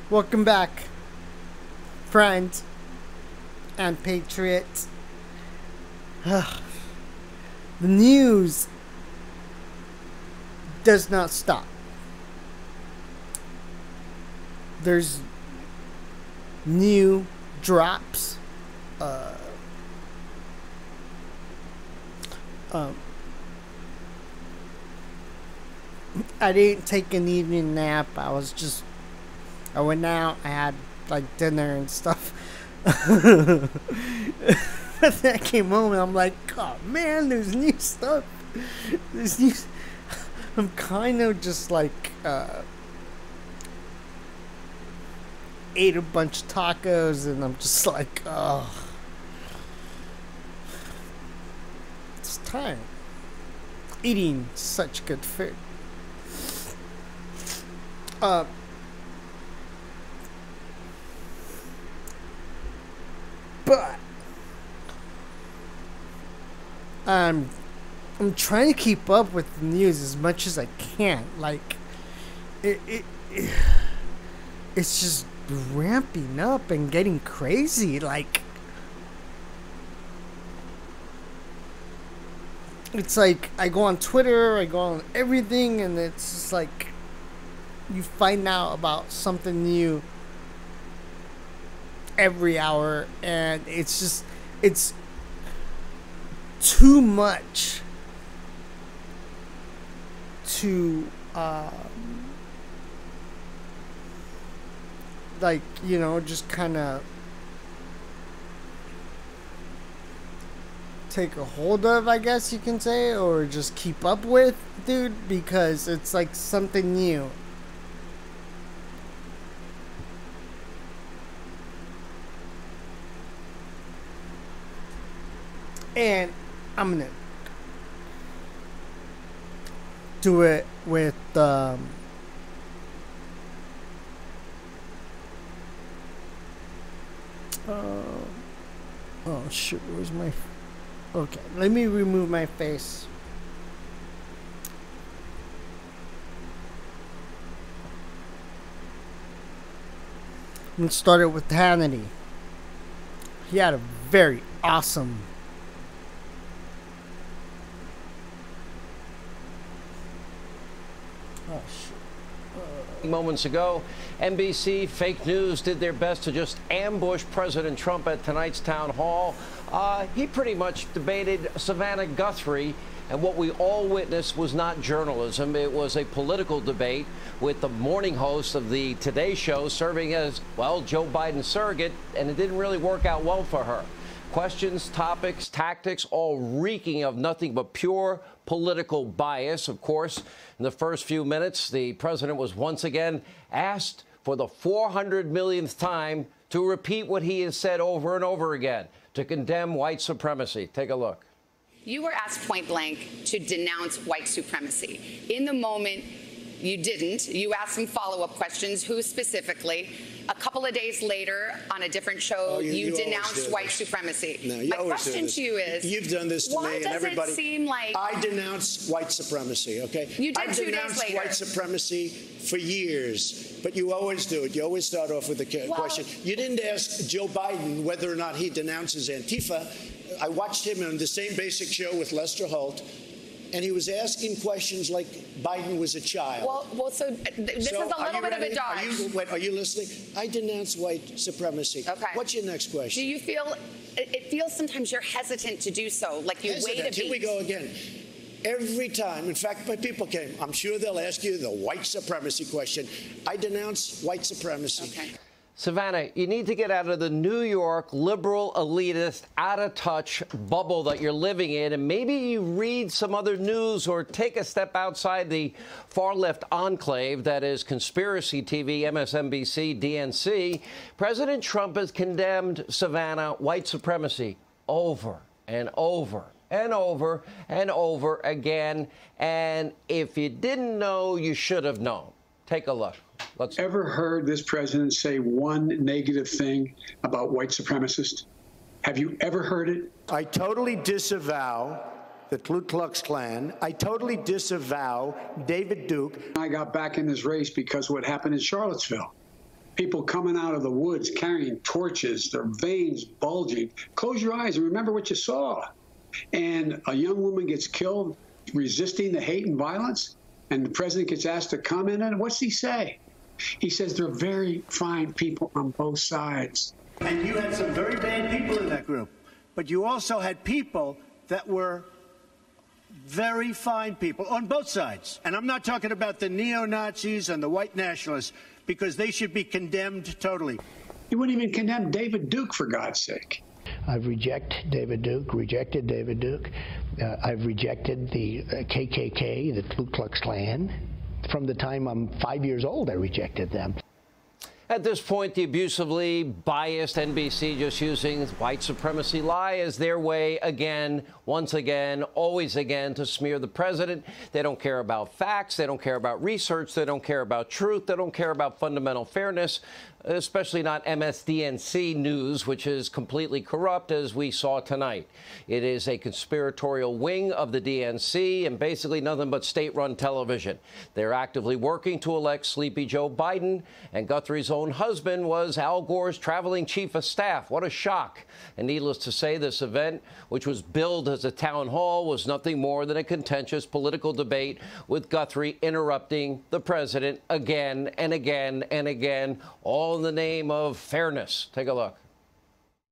Welcome back, friend and patriot. The news does not stop. There's new drops. I didn't take an evening nap. I went out. I had like dinner and stuff. Then I came home and I'm like, oh man, there's new stuff. There's new. I'm kind of just like ate a bunch of tacos and I'm just like, oh, it's time eating such good food. But I'm trying to keep up with the news as much as I can. Like it's just ramping up and getting crazy. Like it's like I go on Twitter, I go on everything, and it's just like you find out about something new every hour, and it's too much to like, you know, just kind of take a hold of, I guess you can say, or just keep up with, dude, because it's like something new. And I'm gonna do it with oh shoot, where's my okay, let me remove my face. I'm gonna start it with Hannity. He had a very awesome moments ago. NBC fake news did their best to just ambush President Trump at tonight's town hall. He pretty much debated Savannah Guthrie, and what we all witnessed was not journalism. It was a political debate with the morning host of the Today Show serving as, well, Joe Biden's surrogate, and it didn't really work out well for her. Questions, topics, tactics, all reeking of nothing but pure political bias. Of course, in the first few minutes, the president was once again asked for the 400 millionth time to repeat what he has said over and over again, to condemn white supremacy. Take a look. You were asked point blank to denounce white supremacy. In the moment, you didn't. You asked some follow-up questions. Who specifically? A couple of days later, on a different show, you denounced white supremacy. No, you My question to you is, you've done this to me and everybody. Why does it seem like I denounce white supremacy? Okay, you did I've 2 days denounced later. white supremacy for years, but you always do it. You always start off with a question. You didn't ask Joe Biden whether or not he denounces Antifa. I watched him on the same basic show with Lester Holt, and he was asking questions like Biden was a child. So this is a little bit of a dodge. Are you listening? I denounce white supremacy. Okay. What's your next question? Do you feel, it feels sometimes you're hesitant to do so, like you wait a beat. Here we go again. Every time, in fact, my people came, I'm sure they'll ask you the white supremacy question. I denounce white supremacy. Okay. Savannah, you need to get out of the New York liberal, elitist, out-of-touch bubble that you're living in, and maybe you read some other news or take a step outside the far-left enclave that is conspiracy TV, MSNBC, DNC. President Trump has condemned, Savannah, white supremacy over and over and over and over again. And if you didn't know, you should have known. Take a look. Ever heard this president say one negative thing about white supremacists? Have you ever heard it? I totally disavow the Ku Klux Klan. I totally disavow David Duke. I got back in this race because of what happened in Charlottesville. people coming out of the woods carrying torches, their veins bulging. Close your eyes and remember what you saw. And a young woman gets killed resisting the hate and violence, and the president gets asked to comment on it. What's he say? He says they're very fine people on both sides. And you had some very bad people in that group, but you also had people that were very fine people on both sides. And I'm not talking about the neo-Nazis and the white nationalists, because they should be condemned totally. You wouldn't even condemn David Duke, for God's sake. I've rejected David Duke. I've rejected the KKK, the Ku Klux Klan. From the time I'm 5 years old, I rejected them. At this point, the abusively biased NBC just using white supremacy lie as their way again, once again, always again, to smear the president. They don't care about facts. They don't care about research. They don't care about truth. They don't care about fundamental fairness, especially not MSDNC news, which is completely corrupt, as we saw tonight. It is a conspiratorial wing of the DNC and basically nothing but state-run television. They're actively working to elect sleepy Joe Biden, and Guthrie's own husband was Al Gore's traveling chief of staff. What a shock. And needless to say, this event, which was billed as a town hall, was nothing more than a contentious political debate with Guthrie interrupting the president again and again and again, all in the name of fairness. Take a look.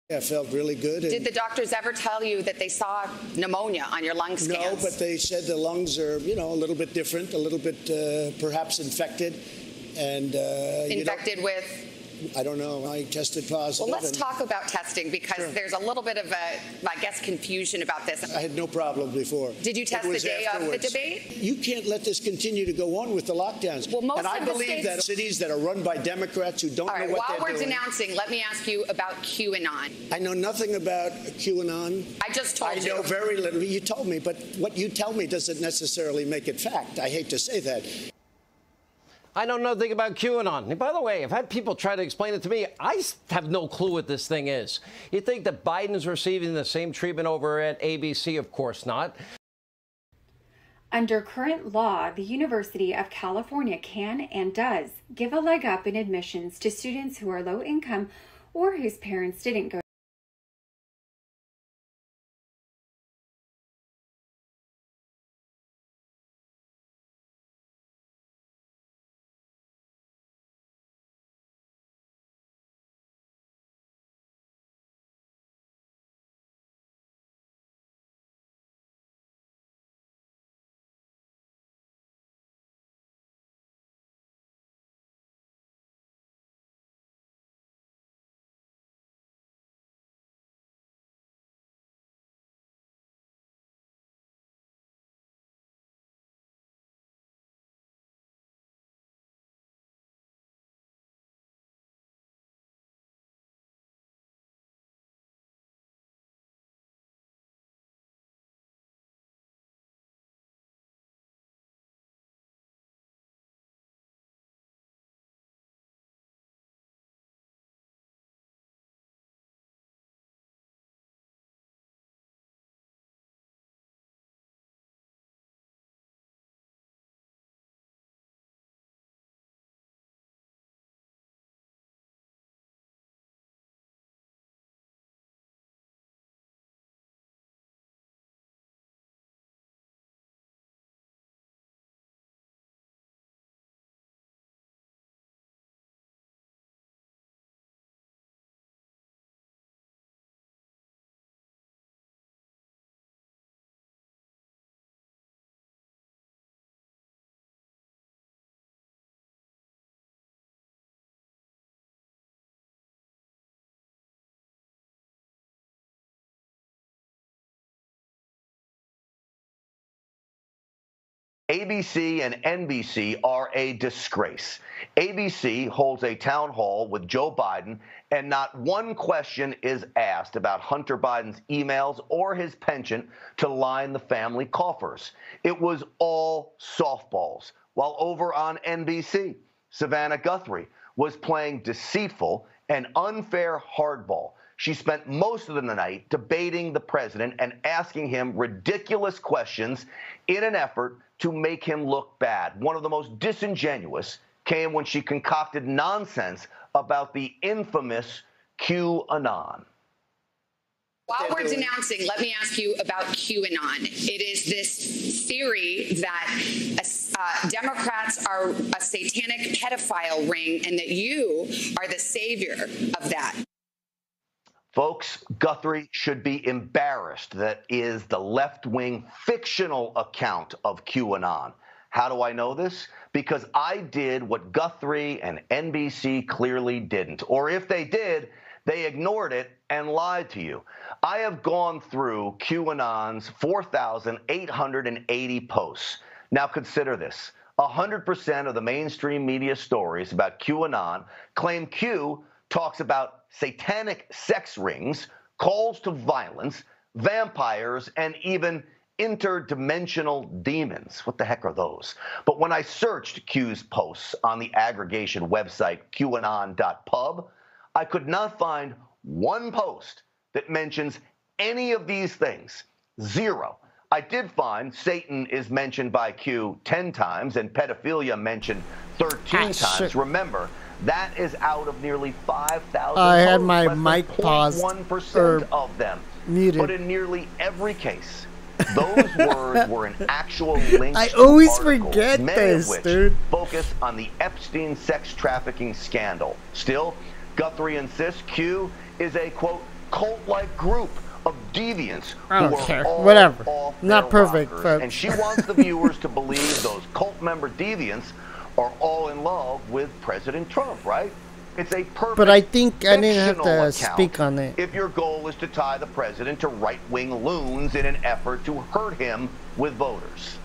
I felt really good. Did the doctors ever tell you that they saw pneumonia on your lung scans? No, but they said the lungs are, you know, a little bit different, a little bit perhaps infected. And infected with? I don't know. I tested positive. Well, let's talk about testing, because there's a little bit of I guess, confusion about this. I had no problem before. Did you test the day of the debate? You can't let this continue to go on with the lockdowns. Well, most and I of the believe states... that cities that are run by Democrats who don't know what they're doing... All right, while we're denouncing, let me ask you about QAnon. I know nothing about QAnon. I just told you. I know very little. You told me, but what you tell me doesn't necessarily make it fact. I hate to say that. I know nothing about QAnon. And by the way, I've had people try to explain it to me. I have no clue what this thing is. You think that Biden's receiving the same treatment over at ABC? Of course not. Under current law, the University of California can and does give a leg up in admissions to students who are low income or whose parents didn't go ABC and NBC are a disgrace. ABC holds a town hall with Joe Biden, and not one question is asked about Hunter Biden's emails or his penchant to line the family coffers. It was all softballs. While over on NBC, Savannah Guthrie was playing deceitful and unfair hardball. She spent most of the night debating the president and asking him ridiculous questions in an effort to make him look bad. One of the most disingenuous came when she concocted nonsense about the infamous QAnon. While we're denouncing, let me ask you about QAnon. It is this theory that Democrats are a satanic pedophile ring and that you are the savior of that. Folks, Guthrie should be embarrassed. That is the left-wing fictional account of QAnon. How do I know this? Because I did what Guthrie and NBC clearly didn't. Or if they did, they ignored it and lied to you. I have gone through QAnon's 4,880 posts. Now consider this. 100% of the mainstream media stories about QAnon claim Q talks about satanic sex rings, calls to violence, vampires, and even interdimensional demons. What the heck are those? But when I searched Q's posts on the aggregation website qanon.pub, I could not find one post that mentions any of these things. Zero. I did find Satan is mentioned by Q 10 times and pedophilia mentioned 13 times. Remember, that is out of nearly 5,000 I had posts. my Less mic than paused 0.1% of them. muted. But in nearly every case, those words were an actual link. I always articles, forget many this, of which dude. focus on the Epstein sex trafficking scandal. Still, Guthrie insists Q is a, quote, cult-like group of deviants I don't who are care. all Whatever. off Not their perfect, rockers. but And she wants the viewers to believe those cult member deviants are all in love with President Trump, right? It's a perfect But I think I didn't have to fictional speak on it. if your goal is to tie the president to right-wing loons in an effort to hurt him with voters.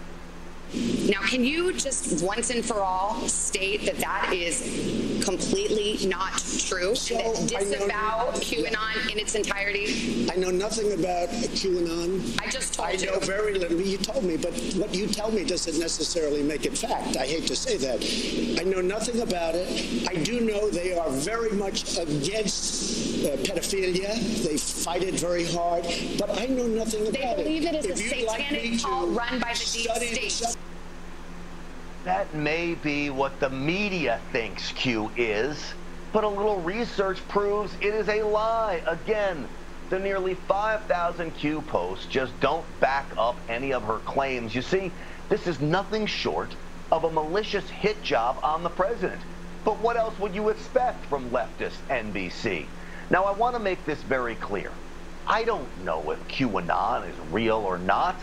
Now, can you just once and for all state that that is completely not true? So, and disavow QAnon in its entirety? I know nothing about QAnon. I just told you. I know very little. You told me, but what you tell me doesn't necessarily make it fact. I hate to say that. I know nothing about it. I do know they are very much against pedophilia. They fight it very hard, but I know nothing about it. They believe it is a If you'd like me satanic to cult run by the deep study state. That may be what the media thinks Q is, but a little research proves it is a lie. Again, the nearly 5,000 Q posts just don't back up any of her claims. You see, this is nothing short of a malicious hit job on the president. But what else would you expect from leftist NBC? Now, I want to make this very clear. I don't know if QAnon is real or not.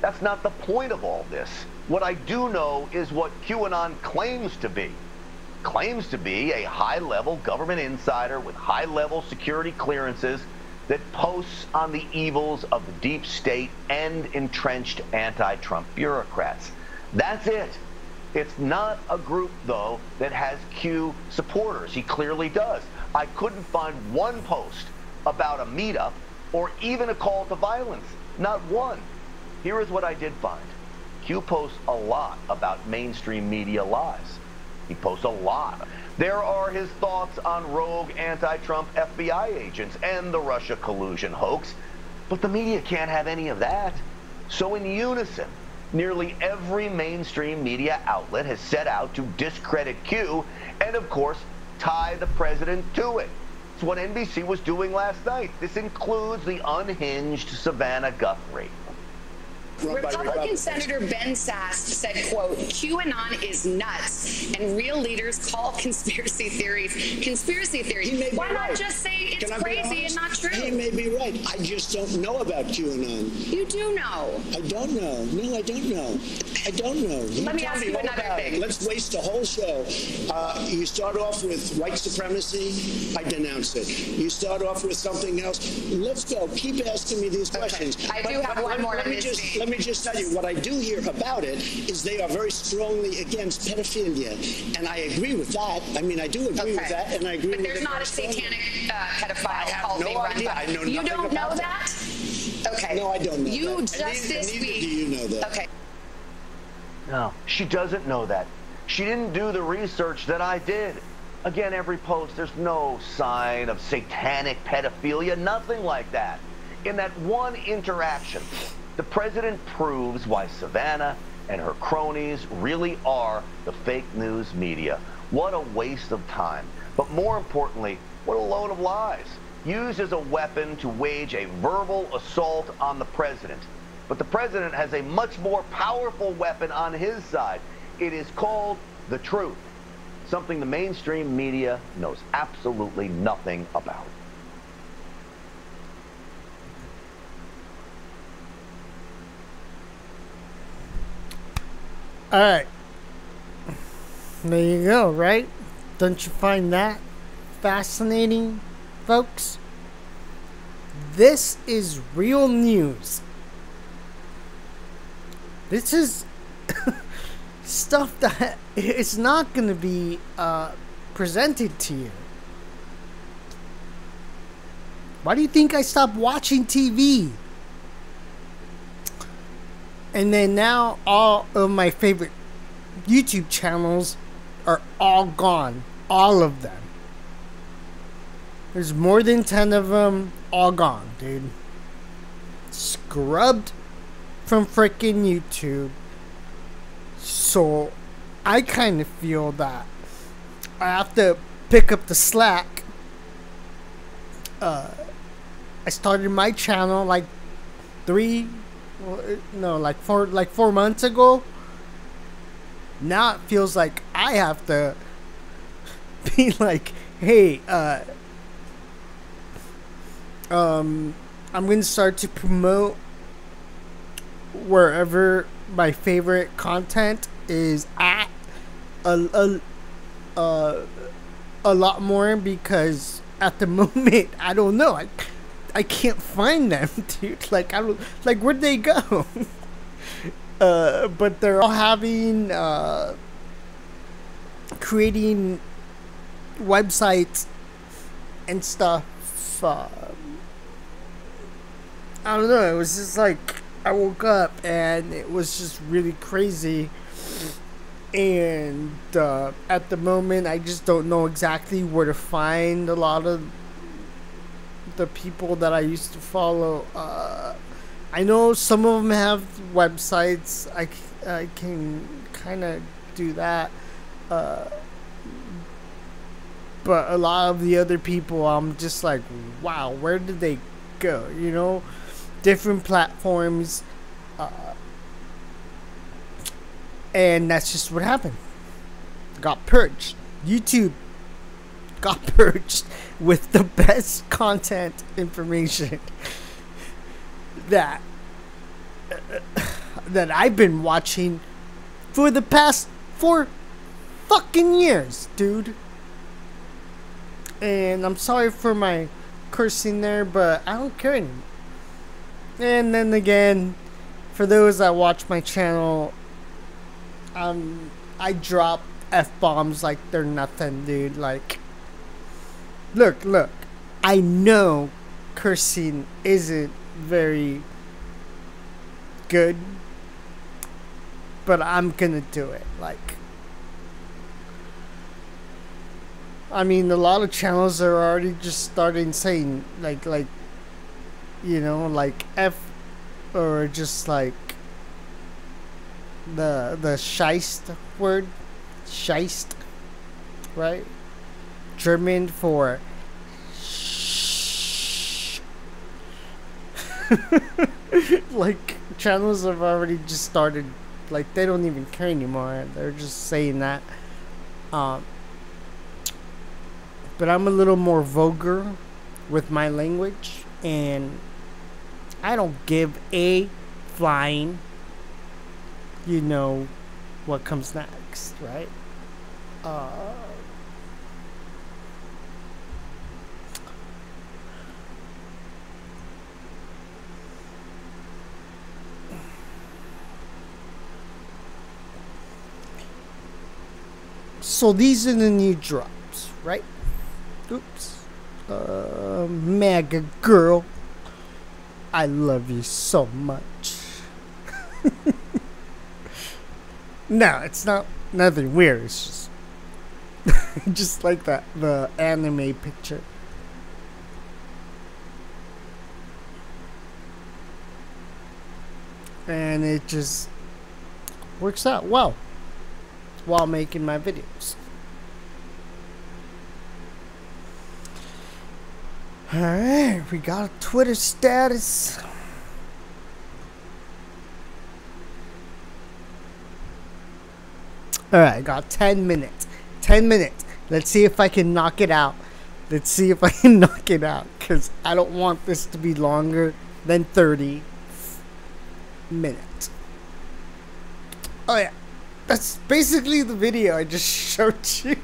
That's not the point of all this. What I do know is what QAnon claims to be. Claims to be a high-level government insider with high-level security clearances that posts on the evils of the deep state and entrenched anti-Trump bureaucrats. That's it. It's not a group, though, that has Q supporters. He clearly does. I couldn't find one post about a meetup or even a call to violence. Not one. Here is what I did find. Q posts a lot about mainstream media lies. He posts a lot. There are his thoughts on rogue anti-Trump FBI agents and the Russia collusion hoax, but the media can't have any of that. So in unison, nearly every mainstream media outlet has set out to discredit Q and, of course, tie the president to it. It's what NBC was doing last night. This includes the unhinged Savannah Guthrie. Republican Senator Ben Sasse said, quote, QAnon is nuts and real leaders call conspiracy theories. Why not just say it's crazy and not true? He may be right. I just don't know about QAnon. You do know. I don't know. No, I don't know. I don't know. Let me ask you another thing. Let's waste a whole show. You start off with white supremacy. I denounce it. You start off with something else. Let's go. Keep asking me these questions. I do have one more. Let me just tell you, what I do hear about it is they are very strongly against pedophilia. And I agree with that. I mean, I do agree with that, and I agree with it. But there's not a satanic pedophile cult being run by. I know nothing You don't know about that? Okay. No, I don't know You that. just this neither week. do you know that. Okay. No, she doesn't know that. She didn't do the research that I did. Again, every post, there's no sign of satanic pedophilia, nothing like that. In that one interaction, the president proves why Savannah and her cronies really are the fake news media. What a waste of time. But more importantly, what a load of lies, used as a weapon to wage a verbal assault on the president. But the president has a much more powerful weapon on his side. It is called the truth, something the mainstream media knows absolutely nothing about. All right. There you go, right? Don't you find that fascinating, folks? This is real news. This is stuff that is not going to be presented to you. Why do you think I stopped watching TV? And then now all of my favorite YouTube channels are all gone. All of them. There's more than 10 of them, all gone, dude. Scrubbed from freaking YouTube. So I kind of feel that I have to pick up the slack. I started my channel like 4 months ago. Now it feels like I have to be like, hey, I'm gonna start to promote wherever my favorite content is at a lot more, because at the moment I don't know, I can't find them, dude. Like where'd they go? But they're all having creating websites and stuff. I don't know, it was just like I woke up and it was just really crazy, and at the moment I just don't know exactly where to find a lot of the people that I used to follow. I know some of them have websites. I can kind of do that, but a lot of the other people, I'm just like, wow, where did they go? You know, different platforms, and that's just what happened. Got purged. YouTube got purged with the best content information that I've been watching for the past 4 fucking years, dude. And I'm sorry for my cursing there, but I don't care anymore. And then again, for those that watch my channel, I drop F-bombs like they're nothing, dude. Like, look, I know cursing isn't very good, but I'm gonna do it. Like, I mean, a lot of channels are already just starting saying like you know, like F, or just like the scheist word, scheist, right? German for like, channels have already just started, like, they don't even care anymore. They're just saying that. But I'm a little more vulgar with my language, and I don't give a flying, you know, what comes next, right? So these are the new drops, right? Oops. Mega girl, I love you so much. No, it's not nothing weird. It's just just like that, the anime picture. And it just works out well while making my videos. Alright, we got a Twitter status. Alright, I got 10 minutes. 10 minutes. Let's see if I can knock it out. Let's see if I can knock it out. Because I don't want this to be longer than 30 minutes. Oh yeah. That's basically the video I just showed you.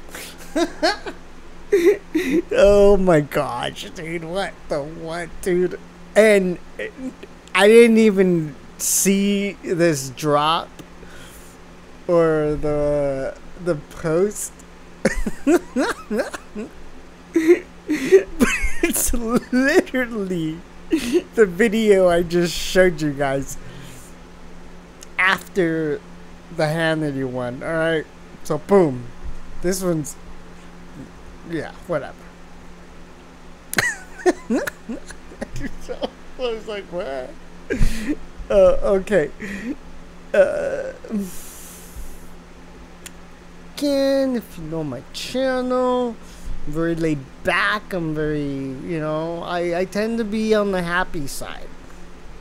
Oh my gosh, dude. What the what, dude? And I didn't even see this drop or the post. It's literally the video I just showed you guys after the Hannity one. Alright, so boom, this one's, yeah, whatever. So I was like, what? Okay. Again, if you know my channel, I'm very laid back. I'm very, you know, I tend to be on the happy side.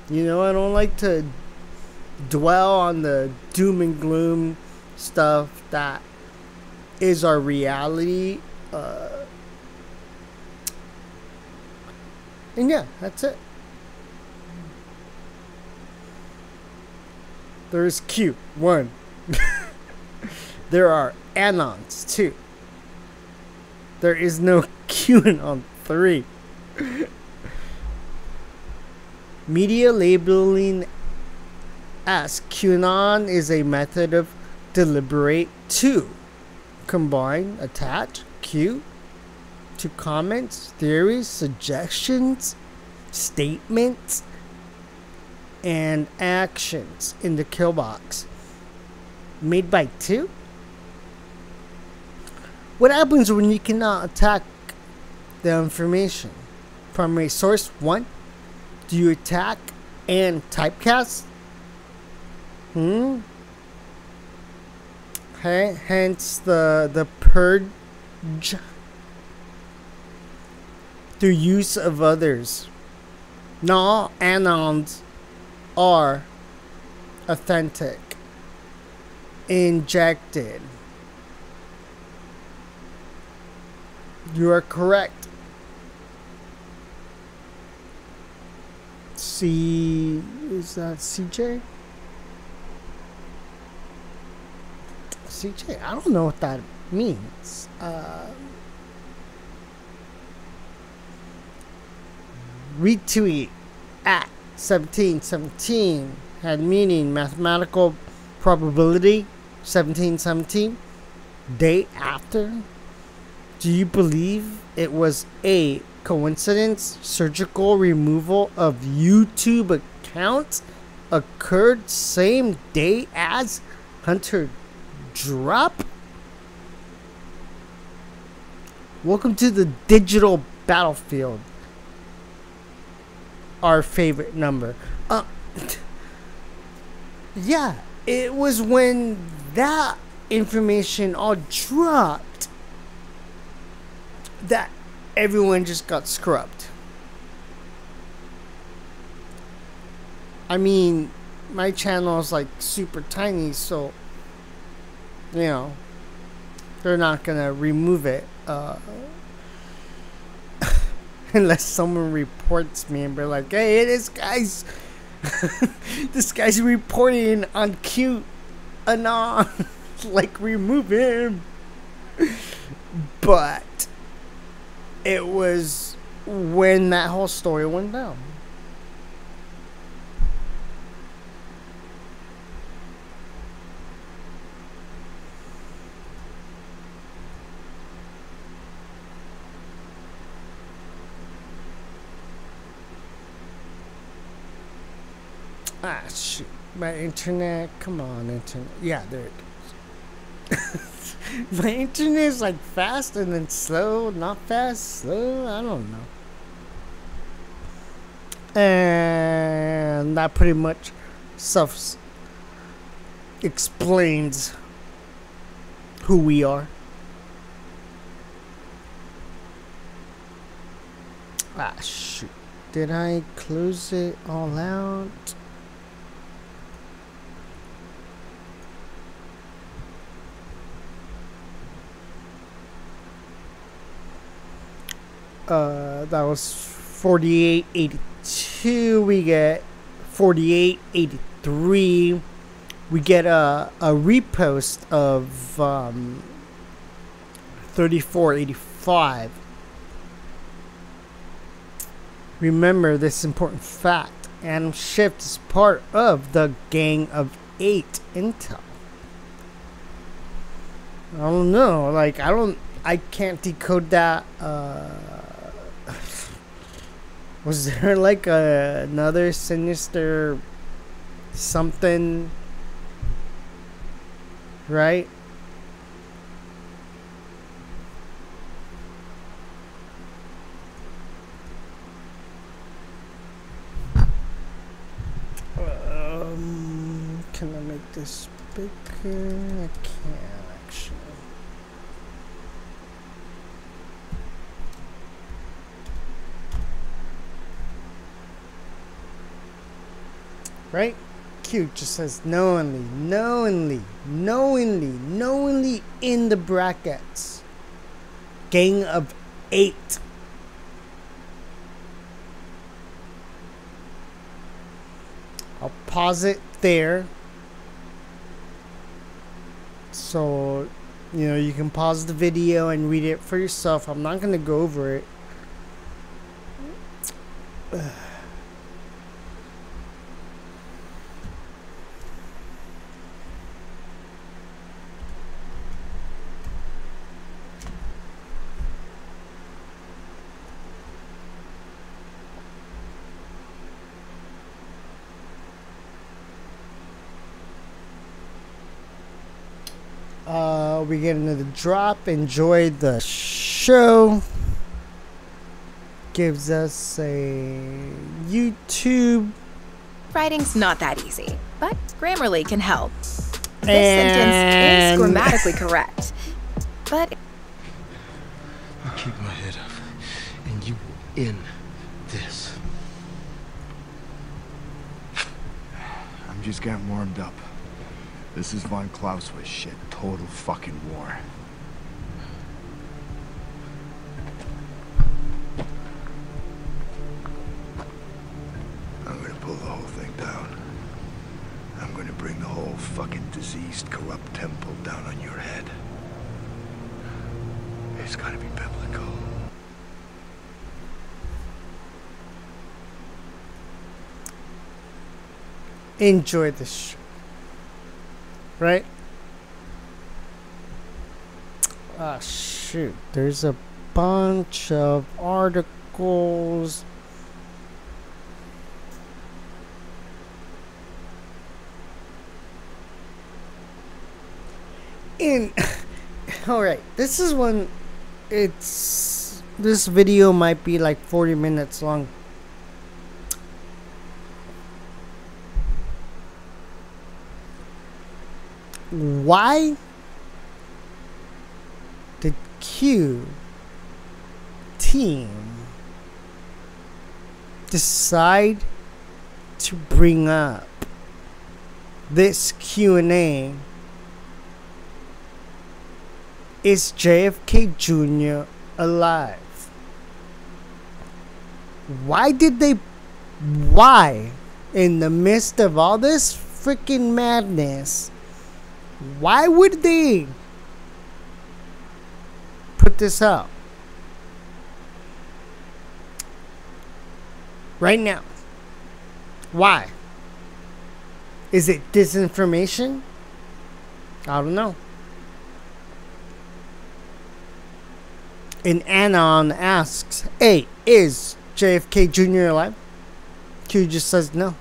You know, I don't like to dwell on the doom and gloom stuff that is our reality. And yeah, that's it. There's Q, 1. There are Anons, 2. There is no QAnon, 3. Media labeling as QAnon is a method of deliberate 2. Combine, attach, Q to comments, theories, suggestions, statements, and actions in the kill box. Made by 2? What happens when you cannot attack the information? Primary source, 1. Do you attack and typecast? Hence the purge through use of others. Not all Anons are authentic. Injected. You are correct. C, is that CJ? CJ, I don't know what that means. Retweet at 1717 had meaning mathematical probability 1717 day after. Do you believe it was a coincidence? Surgical removal of YouTube accounts occurred same day as Hunter drop? Welcome to the digital battlefield. Our favorite number. Yeah, it was when that information all dropped that everyone just got scrubbed. I mean, my channel is like super tiny, so you know, they're not gonna remove it unless someone reports me and be like, hey, this guy's this guy's reporting on QAnon. Like, remove him. But it was when that whole story went down. Ah, shoot. My internet. Come on, internet. Yeah, there it is. My internet is like fast and then slow. Not fast, slow. I don't know. And that pretty much explains who we are. Ah, shoot. Did I close it all out? That was 4882. We get 4883. We get a repost of 3485. Remember this important fact. Adam Schiff is part of the Gang of 8 Intel. I don't know. Like, I can't decode that. Was there like another sinister something? Right? Can I make this bigger? I can actually. Right? Q just says knowingly in the brackets. Gang of 8. I'll pause it there. So, you know, you can pause the video and read it for yourself. I'm not going to go over it. We get another drop. Enjoy the show. Gives us a YouTube. Writing's not that easy, but Grammarly can help. This sentence is grammatically correct, but... I'll keep my head up, and you will end this. I'm just getting warmed up. This is Von Clausewitz shit. Total fucking war. I'm gonna pull the whole thing down. I'm gonna bring the whole fucking diseased, corrupt temple down on your head. It's gotta be biblical. Enjoy this show. Right? Ah, shoot. There's a bunch of articles. Alright, this is one. This video might be like 40 minutes long. Why did Q team decide to bring up this Q&A? Is JFK Jr. alive? Why in the midst of all this freaking madness, why would they put this out right now? Why? Is it disinformation? I don't know. And Anon asks, hey, is JFK Jr. alive? Q just says no.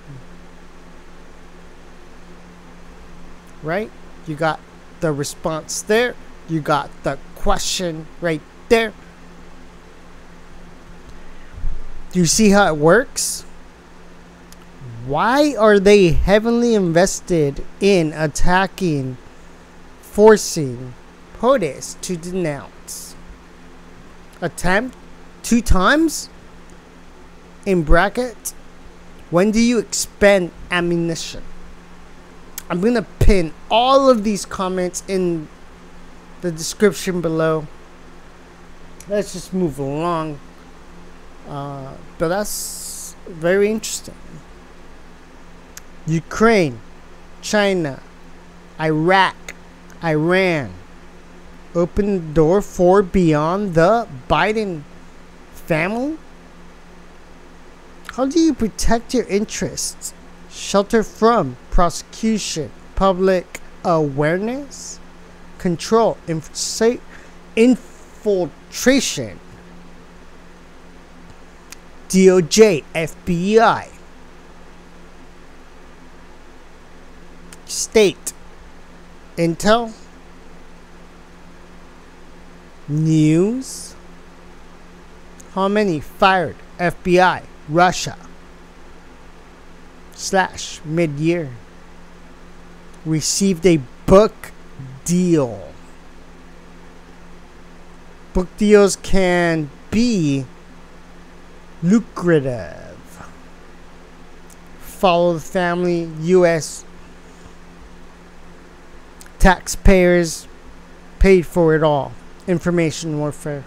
Right? You got the response there. You got the question right there. Do you see how it works? Why are they heavily invested in attacking, forcing POTUS to denounce? Attempt 2 times? in bracket, when do you expend ammunition? I'm going to pin all of these comments in the description below. Let's just move along. But that's very interesting. Ukraine, China, Iraq, Iran open the door for beyond the Biden family? How do you protect your interests? Shelter from prosecution, public awareness, control, infiltration, DOJ, FBI, state, intel, news. How many fired? FBI, Russia, / mid-year. Received a book deal. Book deals can be lucrative. Follow the family. U.S. taxpayers paid for it all. Information warfare.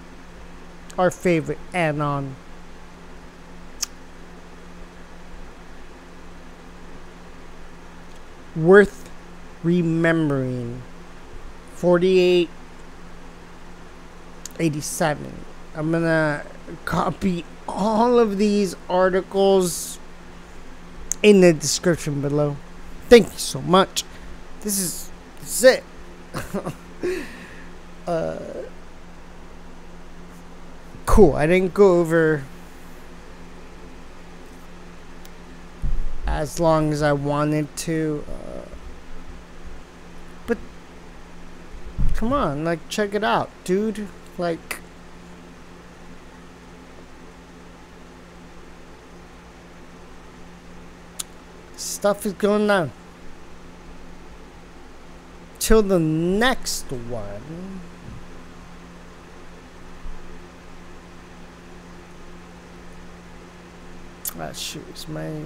Our favorite add-on. Worth remembering. 4887. I'm gonna copy all of these articles in the description below. Thank you so much. This is it. Cool. I didn't go over as long as I wanted to, but come on, like, check it out, dude. Like, stuff is going down. Till the next one. Ah, shoot, it's my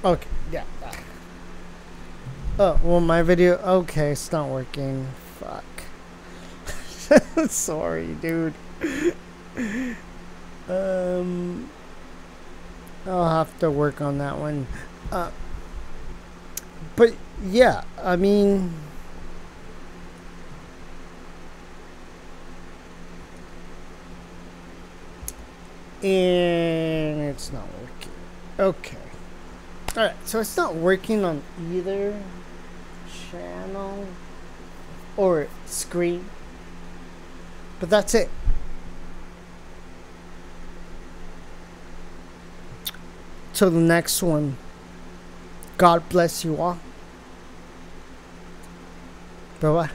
okay, yeah. Oh, well, my video, okay, it's not working. Fuck. Sorry, dude. I'll have to work on that one. But yeah, I mean, and it's not working. Okay. Alright, so it's not working on either channel or screen. But that's it. Till the next one. God bless you all. Bye-bye.